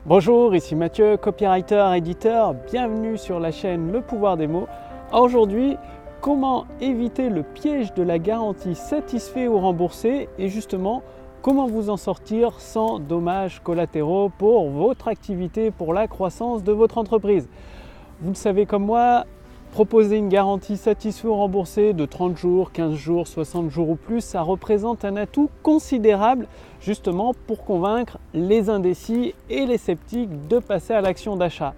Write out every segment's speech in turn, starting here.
Bonjour, ici Mathieu, copywriter, éditeur. Bienvenue sur la chaîne Le Pouvoir des mots. Aujourd'hui, comment éviter le piège de la garantie satisfait ou remboursé et justement, comment vous en sortir sans dommages collatéraux pour votre activité, pour la croissance de votre entreprise. Vous le savez comme moi, proposer une garantie satisfait ou remboursée de 30 jours, 15 jours, 60 jours ou plus, ça représente un atout considérable justement pour convaincre les indécis et les sceptiques de passer à l'action d'achat.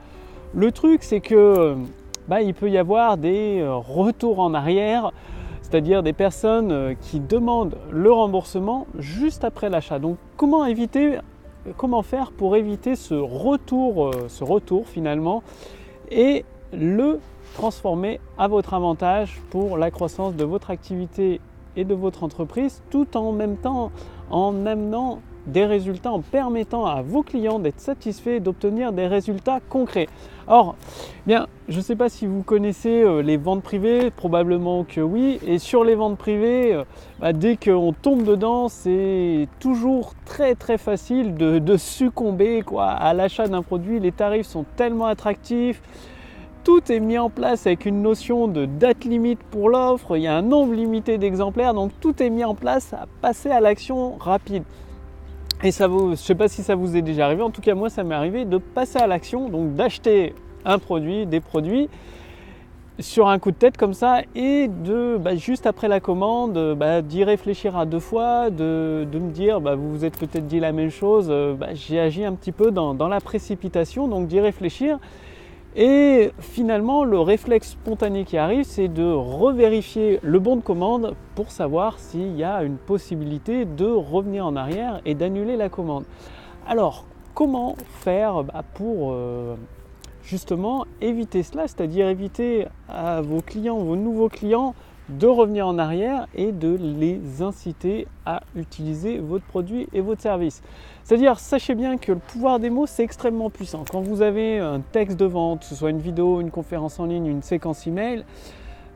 Le truc, c'est que il peut y avoir des retours en arrière, c'est-à-dire des personnes qui demandent le remboursement juste après l'achat. Donc comment faire pour éviter ce retour finalement et le transformer à votre avantage pour la croissance de votre activité et de votre entreprise, tout en même temps en amenant des résultats, en permettant à vos clients d'être satisfaits et d'obtenir des résultats concrets. Or, je ne sais pas si vous connaissez les ventes privées, probablement que oui. Et sur les ventes privées, dès qu'on tombe dedans, c'est toujours très facile de succomber à l'achat d'un produit. Les tarifs sont tellement attractifs. Tout est mis en place avec une notion de date limite pour l'offre, il y a un nombre limité d'exemplaires, donc tout est mis en place à passer à l'action rapide. Et je ne sais pas si ça vous est déjà arrivé, en tout cas moi ça m'est arrivé de passer à l'action, donc d'acheter des produits sur un coup de tête comme ça et de juste après la commande d'y réfléchir à deux fois, de me dire vous vous êtes peut-être dit la même chose, j'ai agi un petit peu dans la précipitation, donc d'y réfléchir. Et finalement, le réflexe spontané qui arrive, c'est de revérifier le bon de commande pour savoir s'il y a une possibilité de revenir en arrière et d'annuler la commande. Alors, comment faire pour justement éviter cela, c'est-à-dire éviter à vos clients, vos nouveaux clients, de revenir en arrière et de les inciter à utiliser votre produit et votre service. C'est-à-dire, sachez bien que le pouvoir des mots, c'est extrêmement puissant. Quand vous avez un texte de vente, que ce soit une vidéo, une conférence en ligne, une séquence email,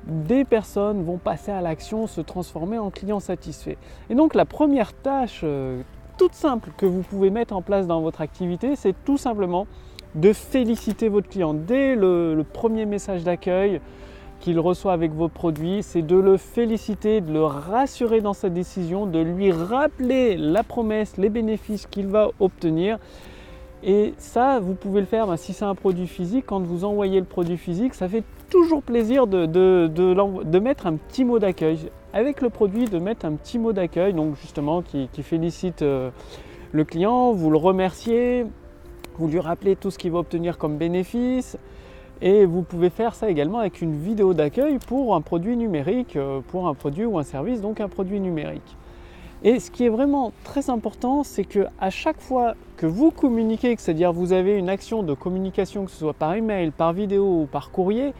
des personnes vont passer à l'action, se transformer en clients satisfaits. Et donc la première tâche toute simple que vous pouvez mettre en place dans votre activité, c'est tout simplement de féliciter votre client. Dès le premier message d'accueil qu'il reçoit avec vos produits, c'est de le féliciter, de le rassurer dans sa décision, de lui rappeler la promesse, les bénéfices qu'il va obtenir. Et ça, vous pouvez le faire si c'est un produit physique. Quand vous envoyez le produit physique, ça fait toujours plaisir de mettre un petit mot d'accueil. Avec le produit, de mettre un petit mot d'accueil, donc justement qui félicite le client, vous le remerciez, vous lui rappelez tout ce qu'il va obtenir comme bénéfice. Et vous pouvez faire ça également avec une vidéo d'accueil pour un produit numérique, pour un produit ou un service, donc un produit numérique. Et ce qui est vraiment très important, c'est qu'à chaque fois que vous communiquez, c'est-à-dire vous avez une action de communication, que ce soit par email, par vidéo ou par courrier,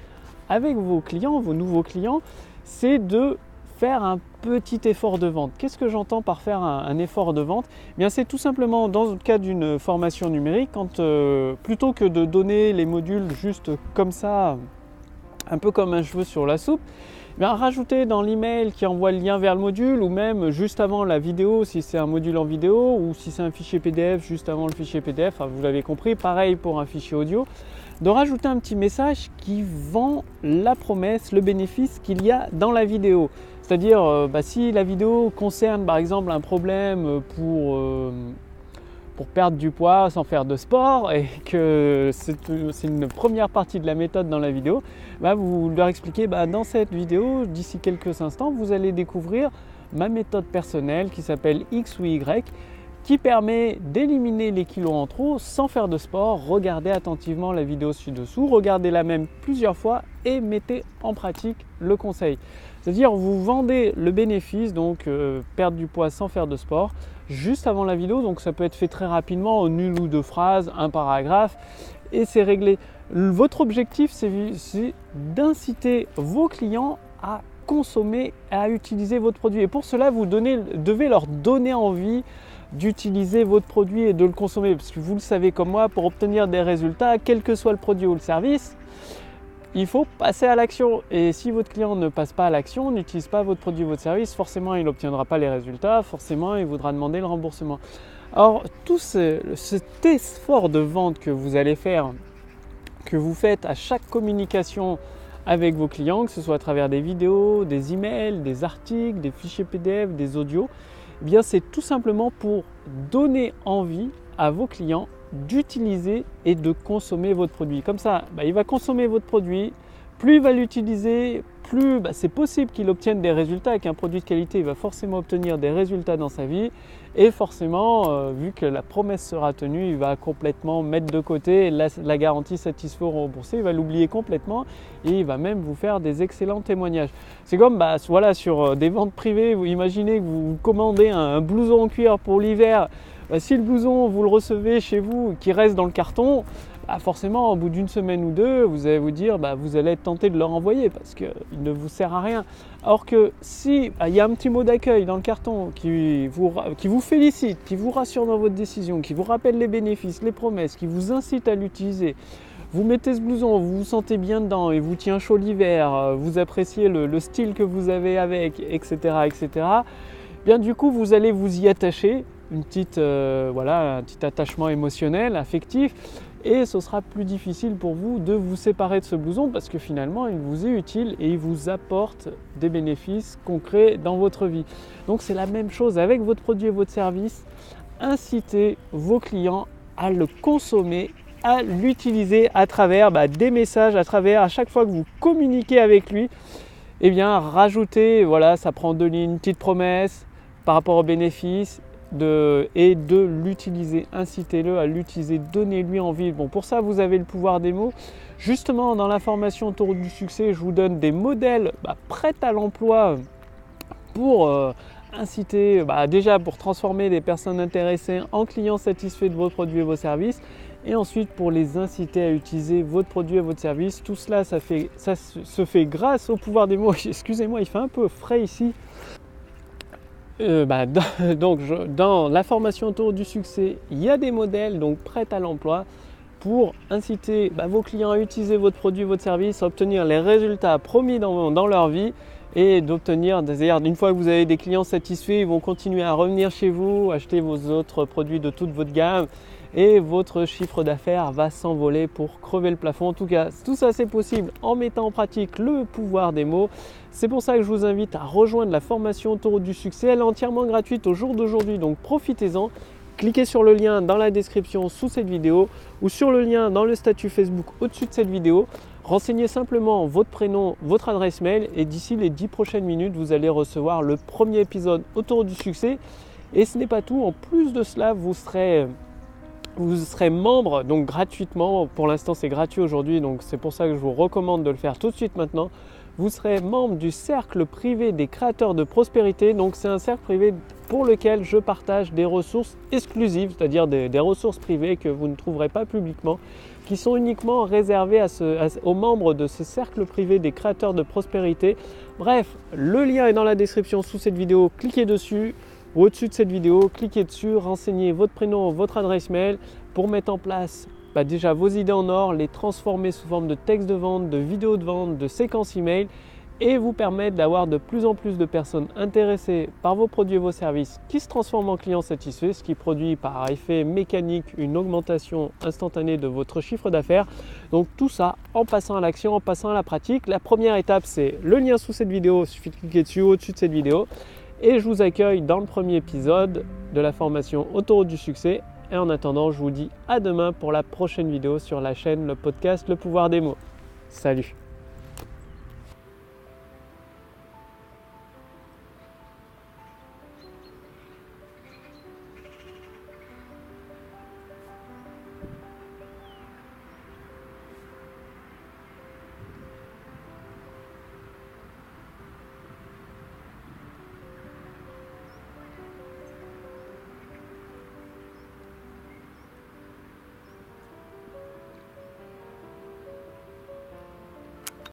avec vos clients, vos nouveaux clients, c'est de faire un petit effort de vente. Qu'est-ce que j'entends par faire un effort de vente ? C'est tout simplement dans le cas d'une formation numérique, quand plutôt que de donner les modules juste comme ça, un peu comme un cheveu sur la soupe, rajouter dans l'email qui envoie le lien vers le module ou même juste avant la vidéo si c'est un module en vidéo ou si c'est un fichier PDF juste avant le fichier PDF, vous l'avez compris, pareil pour un fichier audio, de rajouter un petit message qui vend la promesse, le bénéfice qu'il y a dans la vidéo. C'est-à-dire si la vidéo concerne par exemple un problème pour perdre du poids sans faire de sport et que c'est une première partie de la méthode dans la vidéo, vous leur expliquez dans cette vidéo, d'ici quelques instants, vous allez découvrir ma méthode personnelle qui s'appelle X ou Y, qui permet d'éliminer les kilos en trop sans faire de sport. Regardez attentivement la vidéo ci-dessous, regardez-la même plusieurs fois et mettez en pratique le conseil. C'est-à-dire vous vendez le bénéfice, donc perdre du poids sans faire de sport, juste avant la vidéo, donc ça peut être fait très rapidement, en une ou deux phrases, un paragraphe, et c'est réglé. Votre objectif, c'est d'inciter vos clients à consommer, à utiliser votre produit. Et pour cela, vous devez leur donner envie d'utiliser votre produit et de le consommer. Parce que vous le savez comme moi, pour obtenir des résultats, quel que soit le produit ou le service, il faut passer à l'action. Et si votre client ne passe pas à l'action, n'utilise pas votre produit ou votre service, forcément il n'obtiendra pas les résultats, forcément il voudra demander le remboursement. Alors cet effort de vente que vous allez faire, que vous faites à chaque communication avec vos clients, que ce soit à travers des vidéos, des emails, des articles, des fichiers PDF, des audios, eh bien c'est tout simplement pour donner envie à vos clients d'utiliser et de consommer votre produit. Comme ça, il va consommer votre produit, plus il va l'utiliser, plus c'est possible qu'il obtienne des résultats. Avec un produit de qualité, il va forcément obtenir des résultats dans sa vie et forcément, vu que la promesse sera tenue, il va complètement mettre de côté la garantie satisfait ou remboursé, il va l'oublier complètement et il va même vous faire des excellents témoignages. C'est comme sur des ventes privées, vous imaginez que vous commandez un blouson en cuir pour l'hiver. Si le blouson, vous le recevez chez vous, qui reste dans le carton, forcément, au bout d'une semaine ou deux, vous allez vous dire, vous allez être tenté de le renvoyer parce qu'il ne vous sert à rien. Alors que si il y a un petit mot d'accueil dans le carton qui vous félicite, qui vous rassure dans votre décision, qui vous rappelle les bénéfices, les promesses, qui vous incite à l'utiliser, vous mettez ce blouson, vous vous sentez bien dedans et vous tient chaud l'hiver, vous appréciez le style que vous avez avec, etc., etc., bien du coup, vous allez vous y attacher, un petit attachement émotionnel, affectif, et ce sera plus difficile pour vous de vous séparer de ce blouson parce que finalement il vous est utile et il vous apporte des bénéfices concrets dans votre vie. Donc c'est la même chose avec votre produit et votre service. Incitez vos clients à le consommer, à l'utiliser à travers des messages, à chaque fois que vous communiquez avec lui, rajoutez, ça prend 2 lignes, une petite promesse par rapport aux bénéfices et de l'utiliser, incitez-le à l'utiliser, donnez-lui envie. Bon, pour ça, vous avez le pouvoir des mots. Justement, dans la formation autour du succès, je vous donne des modèles prêts à l'emploi pour inciter, déjà pour transformer des personnes intéressées en clients satisfaits de vos produits et vos services, et ensuite pour les inciter à utiliser votre produit et votre service. Tout cela, ça se fait grâce au pouvoir des mots. Excusez-moi, il fait un peu frais ici. Dans la formation autour du succès, il y a des modèles prêts à l'emploi pour inciter vos clients à utiliser votre produit, votre service, à obtenir les résultats promis dans leur vie et d'obtenir, c'est-à-dire une fois que vous avez des clients satisfaits, ils vont continuer à revenir chez vous, acheter vos autres produits de toute votre gamme et votre chiffre d'affaires va s'envoler pour crever le plafond. En tout cas, tout ça c'est possible en mettant en pratique le pouvoir des mots. C'est pour ça que je vous invite à rejoindre la formation autour du succès. Elle est entièrement gratuite au jour d'aujourd'hui, donc profitez-en. Cliquez sur le lien dans la description sous cette vidéo ou sur le lien dans le statut Facebook au-dessus de cette vidéo. Renseignez simplement votre prénom, votre adresse mail et d'ici les 10 prochaines minutes, vous allez recevoir le premier épisode autour du succès. Et ce n'est pas tout, en plus de cela, vous serez membre donc gratuitement. Pour l'instant, c'est gratuit aujourd'hui, donc c'est pour ça que je vous recommande de le faire tout de suite maintenant. Vous serez membre du cercle privé des créateurs de prospérité. Donc c'est un cercle privé pour lequel je partage des ressources exclusives, c'est-à-dire des ressources privées que vous ne trouverez pas publiquement, qui sont uniquement réservées aux membres de ce cercle privé des créateurs de prospérité. Bref, le lien est dans la description sous cette vidéo, cliquez dessus. Ou au-dessus de cette vidéo, cliquez dessus, renseignez votre prénom, votre adresse mail pour mettre en place déjà vos idées en or, les transformer sous forme de texte de vente, de vidéos de vente, de séquences email et vous permettre d'avoir de plus en plus de personnes intéressées par vos produits et vos services qui se transforment en clients satisfaits, ce qui produit par effet mécanique une augmentation instantanée de votre chiffre d'affaires. Donc tout ça en passant à l'action, en passant à la pratique. La première étape, c'est le lien sous cette vidéo, il suffit de cliquer dessus au-dessus de cette vidéo. Et je vous accueille dans le premier épisode de la formation Autoroute du succès. Et en attendant, je vous dis à demain pour la prochaine vidéo sur la chaîne, le podcast Le pouvoir des mots. Salut!